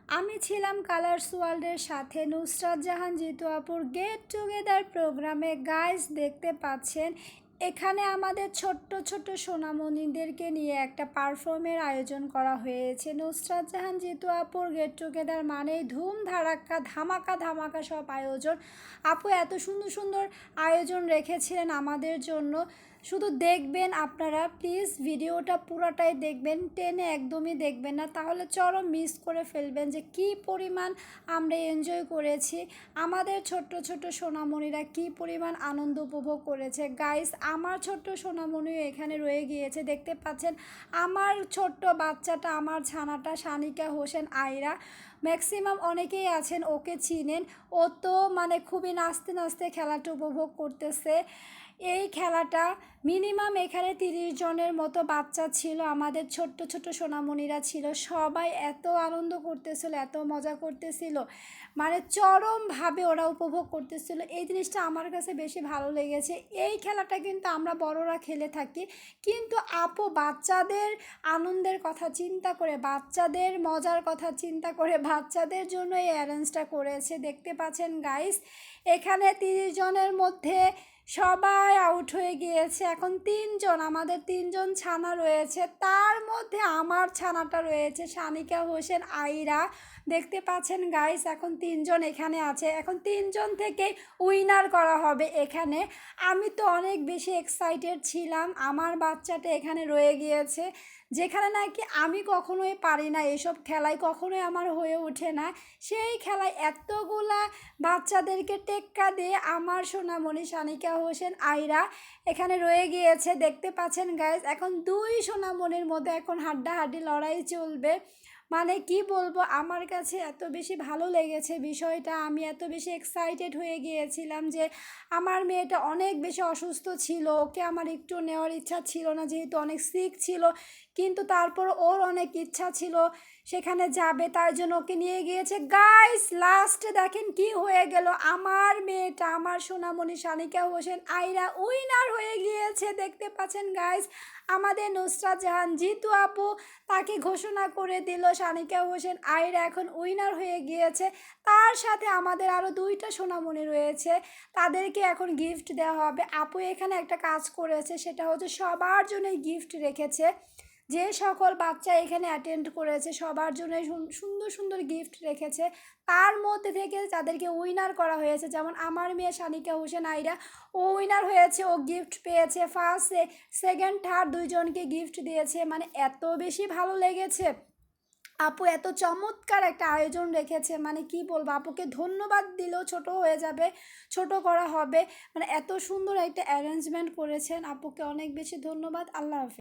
আমি ছিলাম কালার্স ওয়ার্ল্ডের সাথে নুসরাত জাহান জিতু আপুর গেট টুগেদার প্রোগ্রামে। গাইস, দেখতে পাচ্ছেন এখানে আমাদের ছোট্ট ছোট্ট সোনামণিদেরকে নিয়ে একটা পারফর্মের আয়োজন করা হয়েছে। নুসরাত জাহান জিতু আপুর গেট টুগেদার মানেই ধুম ধারাক্কা ধামাকা ধামাকা সব আয়োজন। আপু এত সুন্দর সুন্দর আয়োজন রেখেছিলেন আমাদের জন্য। শুধু দেখবেন আপনারা, প্লিজ ভিডিওটা পুরাটাই দেখবেন, টেনে একদমই দেখবেন না, তাহলে চরম মিস করে ফেলবেন যে কি পরিমাণ আমরা এনজয় করেছি। আমাদের ছোট্ট ছোট্ট সোনামণিরা কি পরিমাণ আনন্দ উপভোগ করেছে। গাইস, আমার ছোট্ট সোনামণিও এখানে রয়ে গিয়েছে। দেখতে পাচ্ছেন আমার ছোট্ট বাচ্চাটা, আমার ছানাটা সানিকা হোসেন আয়রা। ম্যাক্সিমাম অনেকেই আছেন ওকে চিনেন। ও তো মানে খুবই নাচতে নাচতে খেলাটা উপভোগ করতেছে। এই খেলাটা মিনিমাম এখানে 30 জনের মতো বাচ্চা ছিল, আমাদের ছোট্ট ছোট্ট সোনামণিরা ছিল। সবাই এত আনন্দ করতেছিল, এত মজা করতেছিল, মানে চরমভাবে ওরা উপভোগ করতেছিল। এই জিনিসটা আমার কাছে বেশি ভালো লেগেছে। এই খেলাটা কিন্তু আমরা বড়রা খেলে থাকি, কিন্তু আপু বাচ্চাদের আনন্দের কথা চিন্তা করে, বাচ্চাদের মজার কথা চিন্তা করে বাচ্চাদের জন্য এই অ্যারেঞ্জটা করেছে। দেখতে পাচ্ছেন গাইস, এখানে 30 জনের মধ্যে সবাই আউট হয়ে গিয়েছে। এখন 3 জন, আমাদের 3 জন ছানা রয়েছে, তার মধ্যে আমার ছানাটা রয়েছে সানিকা হোসেন আইরা। দেখতে পাচ্ছেন গাইস, এখন 3 জন এখানে আছে। এখন 3 জন থেকে উইনার করা হবে এখানে। আমি তো অনেক বেশি এক্সাইটেড ছিলাম, আমার বাচ্চাটা এখানে রয়ে গিয়েছে, যেখানে নাকি আমি কখনোই পারি না, এসব খেলায় কখনোই আমার হয়ে ওঠে না। সেই খেলায় এতগুলা বাচ্চাদেরকে টেক্কা দিয়ে আমার সোনামণি সানিকা হোসেন আইরা এখানে রয়ে গিয়েছে। দেখতে পাচ্ছেন গাইজ, এখন 2 সোনামণির মধ্যে এখন হাড্ডাহাড্ডি লড়াই চলবে। মানে কি বলবো, আমার কাছে এত বেশি ভালো লেগেছে বিষয়টা। আমি এত বেশি এক্সাইটেড হয়ে গিয়েছিলাম যে আমার মেয়েটা অনেক বেশি অসুস্থ ছিল, ওকে আমার একটু নেওয়ার ইচ্ছা ছিল না, যেহেতু অনেক সিক ছিল, কিন্তু তারপর ওর অনেক ইচ্ছা ছিল সেখানে যাবে, তার জন্য ওকে নিয়ে গিয়েছে। গাইস, লাস্টে দেখেন কি হয়ে গেল, আমার মেয়েটা, আমার সোনামণি সানিকা হোসেন আইরা উইনার হয়ে গিয়েছে। দেখতে পাচ্ছেন গাইস, আমাদের নুসরাত জাহান জিতু আপু তাকে ঘোষণা করে দিল সানিকা হোসেন আইরা এখন উইনার হয়ে গিয়েছে। তার সাথে আমাদের আরও 2টা সোনামণি রয়েছে, তাদেরকে এখন গিফট দেওয়া হবে। আপু এখানে একটা কাজ করেছে, সেটা হচ্ছে সবার জন্যই গিফট রেখেছে। যে সকল বাচ্চা এখানে অ্যাটেন্ড করেছে সবার জন্য সুন্দর সুন্দর গিফট রেখেছে। তার মধ্যে থেকে যাদেরকে উইনার করা হয়েছে, যেমন আমার মেয়ে সানিকা হোসেন আইরা, ও উইনার হয়েছে, ও গিফট পেয়েছে। ফার্স্ট সেকেন্ড থার্ড 2 জনকে গিফট দিয়েছে। মানে এত বেশি ভালো লেগেছে। আপু এত চমৎকার একটা আয়োজন রেখেছে, মানে কি বলবো, আপুকে ধন্যবাদ দিলেও ছোট হয়ে যাবে, ছোট করা হবে। মানে এত সুন্দর একটা অ্যারেঞ্জমেন্ট করেছেন, আপুকে অনেক বেশি ধন্যবাদ। আল্লাহ হাফেজ।